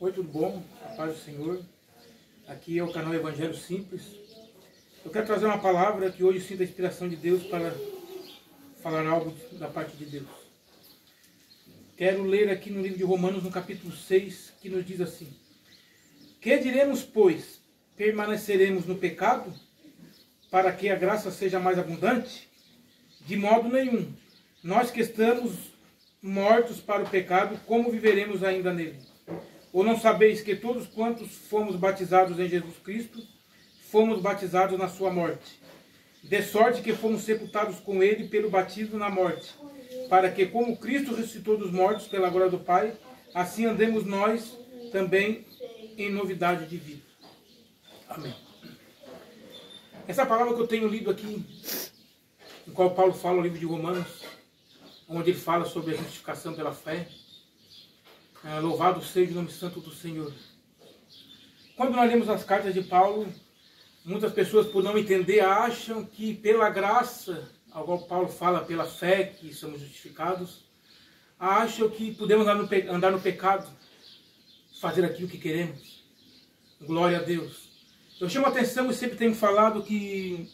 Oi, tudo bom? A paz do Senhor. Aqui é o canal Evangelho Simples. Eu quero trazer uma palavra que hoje sinto a inspiração de Deus para falar algo da parte de Deus. Quero ler aqui no livro de Romanos, no capítulo 6, que nos diz assim: Que diremos, pois? Permaneceremos no pecado para que a graça seja mais abundante? De modo nenhum. Nós que estamos mortos para o pecado, como viveremos ainda nele? Ou não sabeis que todos quantos fomos batizados em Jesus Cristo, fomos batizados na sua morte? De sorte que fomos sepultados com ele pelo batismo na morte, para que, como Cristo ressuscitou dos mortos pela glória do Pai, assim andemos nós também em novidade de vida. Amém. Essa palavra que eu tenho lido aqui, em qual Paulo fala no livro de Romanos, onde ele fala sobre a justificação pela fé. Louvado seja o nome santo do Senhor. Quando nós lemos as cartas de Paulo, muitas pessoas, por não entender, acham que pela graça, ao qual Paulo fala pela fé, que somos justificados, acham que podemos andar no pecado, fazer aquilo que queremos. Glória a Deus. Eu chamo a atenção e sempre tenho falado que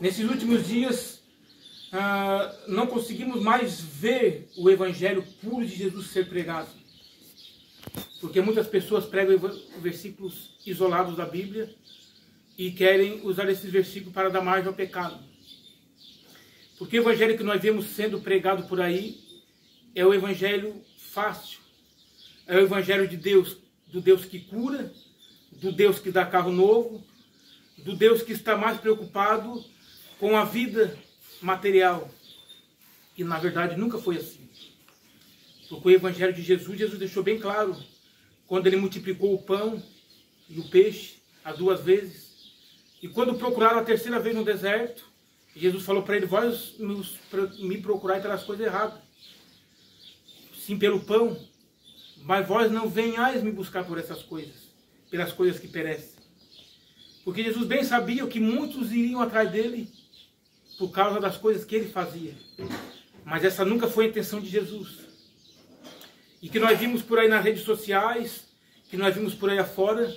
nesses últimos dias não conseguimos mais ver o Evangelho puro de Jesus ser pregado. Porque muitas pessoas pregam versículos isolados da Bíblia e querem usar esses versículos para dar margem ao pecado. Porque o Evangelho que nós vemos sendo pregado por aí é o Evangelho fácil. É o Evangelho de Deus, do Deus que cura, do Deus que dá carro novo, do Deus que está mais preocupado com a vida material. E na verdade nunca foi assim. Porque o Evangelho de Jesus deixou bem claro, quando ele multiplicou o pão e o peixe as 2 vezes, e quando procuraram a 3ª vez no deserto, Jesus falou para ele: vós me procurai pelas coisas erradas, sim pelo pão, mas vós não venhais me buscar por essas coisas, pelas coisas que perecem. Porque Jesus bem sabia que muitos iriam atrás dele por causa das coisas que ele fazia. Mas essa nunca foi a intenção de Jesus. E que nós vimos por aí nas redes sociais, que nós vimos por aí afora,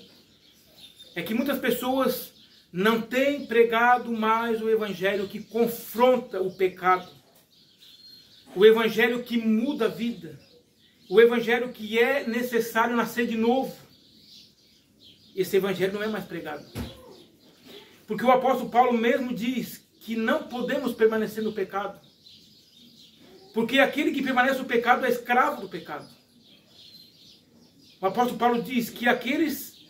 é que muitas pessoas não têm pregado mais o Evangelho que confronta o pecado, o Evangelho que muda a vida, o Evangelho que é necessário nascer de novo. Esse Evangelho não é mais pregado. Porque o apóstolo Paulo mesmo diz que não podemos permanecer no pecado. Porque aquele que permanece no pecado é escravo do pecado. O apóstolo Paulo diz que aqueles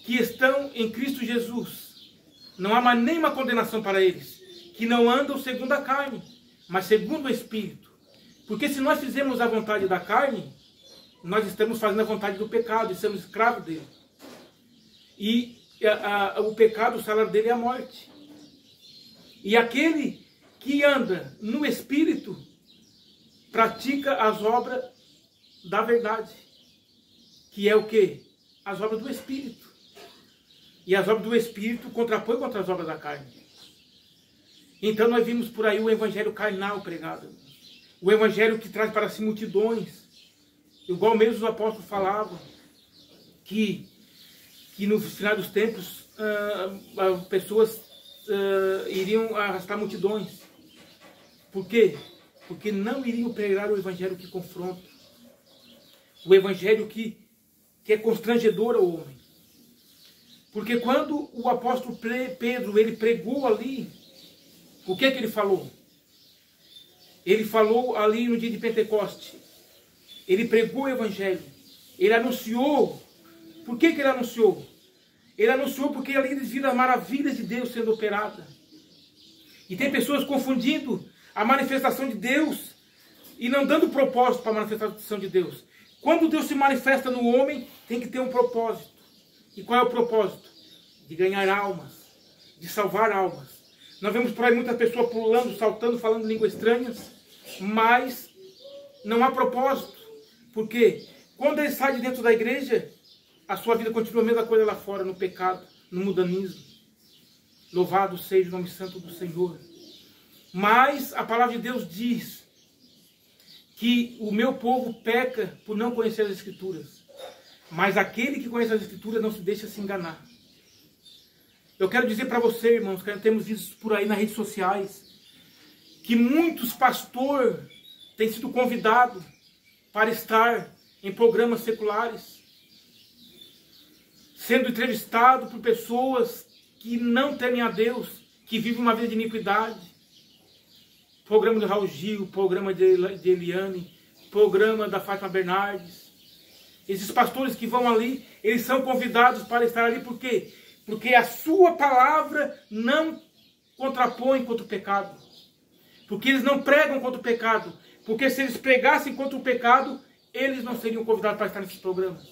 que estão em Cristo Jesus, não há mais nenhuma condenação para eles, que não andam segundo a carne, mas segundo o Espírito. Porque se nós fizermos a vontade da carne, nós estamos fazendo a vontade do pecado e somos escravos dele. E o pecado, o salário dele é a morte. E aquele que anda no Espírito pratica as obras da verdade. Que é o quê? As obras do Espírito. E as obras do Espírito contrapõem contra as obras da carne. Então nós vimos por aí o Evangelho carnal pregado. O Evangelho que traz para si multidões. Igual mesmo os apóstolos falavam. Que no final dos tempos pessoas iriam arrastar multidões. Por quê? Porque não iriam pregar o Evangelho que confronta. O Evangelho que é constrangedor ao homem. Porque quando o apóstolo Pedro ele pregou ali, o que ele falou? Ele falou ali no dia de Pentecoste. Ele pregou o Evangelho. Ele anunciou. Por que ele anunciou? Ele anunciou porque ali eles viram as maravilhas de Deus sendo operadas. E tem pessoas confundindo a manifestação de Deus e não dando propósito para a manifestação de Deus. Quando Deus se manifesta no homem, tem que ter um propósito. E qual é o propósito? De ganhar almas, de salvar almas. Nós vemos por aí muitas pessoas pulando, saltando, falando línguas estranhas, mas não há propósito. Por quê? Quando ele sai de dentro da igreja, a sua vida continua a mesma coisa lá fora, no pecado, no mundanismo. Louvado seja o nome santo do Senhor. Mas a palavra de Deus diz que o meu povo peca por não conhecer as Escrituras. Mas aquele que conhece as Escrituras não se deixa se enganar. Eu quero dizer para você, irmãos, que temos visto por aí nas redes sociais, que muitos pastores têm sido convidados para estar em programas seculares, sendo entrevistado por pessoas que não temem a Deus, que vivem uma vida de iniquidade. Programa de Raul Gil, programa de Eliane, programa da Fátima Bernardes. Esses pastores que vão ali, eles são convidados para estar ali, por quê? Porque a sua palavra não contrapõe contra o pecado. Porque eles não pregam contra o pecado. Porque se eles pregassem contra o pecado, eles não seriam convidados para estar nesses programas.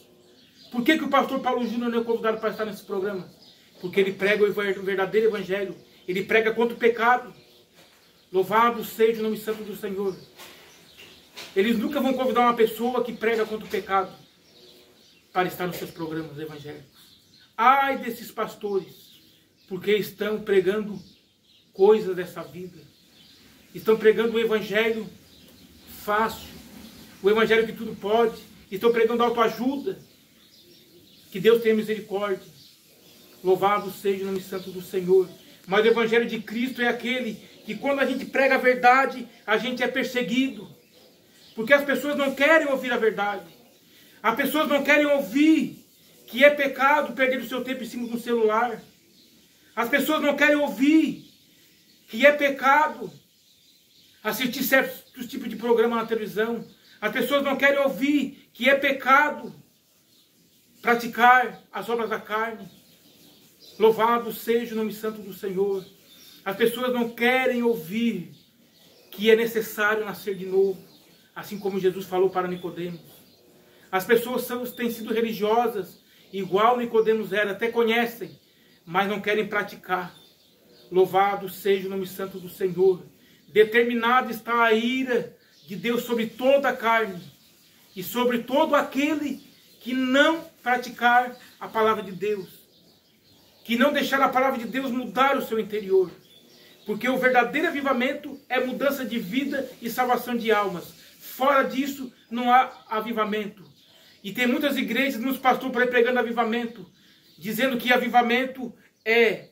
Por que o pastor Paulo Júnior não é convidado para estar nesses programas? Porque ele prega o verdadeiro evangelho. Ele prega contra o pecado. Louvado seja o nome santo do Senhor. Eles nunca vão convidar uma pessoa que prega contra o pecado para estar nos seus programas evangélicos. Ai desses pastores, porque estão pregando coisas dessa vida. Estão pregando o evangelho fácil, o evangelho que tudo pode. Estão pregando autoajuda. Que Deus tenha misericórdia. Louvado seja o nome santo do Senhor. Mas o evangelho de Cristo é aquele que quando a gente prega a verdade, a gente é perseguido. Porque as pessoas não querem ouvir a verdade. As pessoas não querem ouvir que é pecado perder o seu tempo em cima de um celular. As pessoas não querem ouvir que é pecado assistir certos tipos de programa na televisão. As pessoas não querem ouvir que é pecado praticar as obras da carne. Louvado seja o nome santo do Senhor. As pessoas não querem ouvir que é necessário nascer de novo, assim como Jesus falou para Nicodemos. As pessoas têm sido religiosas, igual Nicodemos era, até conhecem, mas não querem praticar. Louvado seja o nome santo do Senhor. Determinada está a ira de Deus sobre toda a carne e sobre todo aquele que não praticar a palavra de Deus, que não deixar a palavra de Deus mudar o seu interior. Porque o verdadeiro avivamento é mudança de vida e salvação de almas. Fora disso, não há avivamento. E tem muitas igrejas, muitos pastores por aí pregando avivamento, dizendo que avivamento é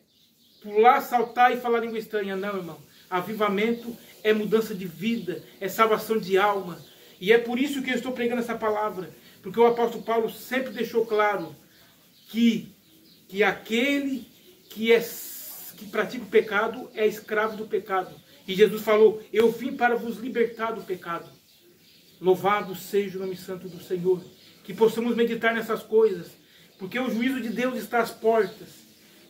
pular, saltar e falar língua estranha. Não, irmão. Avivamento é mudança de vida, é salvação de alma. E é por isso que eu estou pregando essa palavra. Porque o apóstolo Paulo sempre deixou claro que aquele que pratica o pecado é escravo do pecado. E Jesus falou, eu vim para vos libertar do pecado. Louvado seja o nome santo do Senhor. Que possamos meditar nessas coisas. Porque o juízo de Deus está às portas.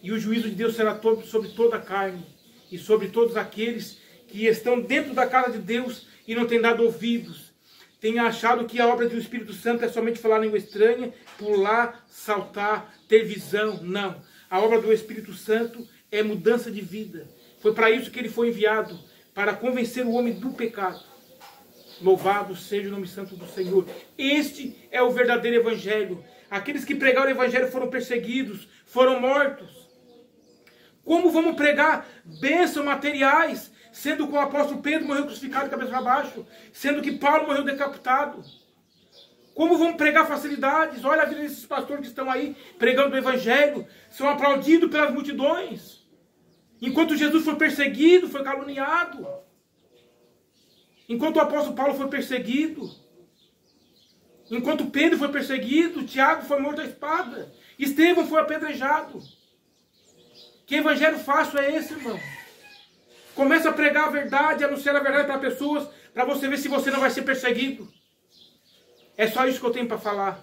E o juízo de Deus será sobre toda a carne. E sobre todos aqueles que estão dentro da casa de Deus e não têm dado ouvidos. Têm achado que a obra do Espírito Santo é somente falar língua estranha, pular, saltar, ter visão. Não. A obra do Espírito Santo é mudança de vida. Foi para isso que ele foi enviado, para convencer o homem do pecado. Louvado seja o nome santo do Senhor. Este é o verdadeiro evangelho. Aqueles que pregaram o evangelho foram perseguidos, foram mortos. Como vamos pregar bênçãos materiais, sendo que o apóstolo Pedro morreu crucificado de cabeça para baixo, sendo que Paulo morreu decapitado? Como vamos pregar facilidades? Olha a vida desses pastores que estão aí pregando o evangelho, são aplaudidos pelas multidões. Enquanto Jesus foi perseguido, foi caluniado. Enquanto o apóstolo Paulo foi perseguido. Enquanto Pedro foi perseguido, Tiago foi morto à espada. Estevão foi apedrejado. Que evangelho fácil é esse, irmão? Começa a pregar a verdade, anunciar a verdade para pessoas, para você ver se você não vai ser perseguido. É só isso que eu tenho para falar.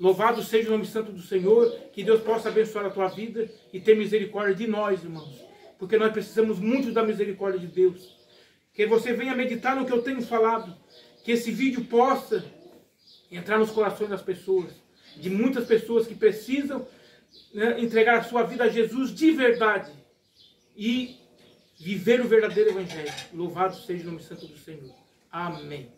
Louvado seja o nome santo do Senhor, que Deus possa abençoar a tua vida e ter misericórdia de nós, irmãos. Porque nós precisamos muito da misericórdia de Deus. Que você venha meditar no que eu tenho falado. Que esse vídeo possa entrar nos corações das pessoas. De muitas pessoas que precisam, né, entregar a sua vida a Jesus de verdade. E viver o verdadeiro evangelho. Louvado seja o nome santo do Senhor. Amém.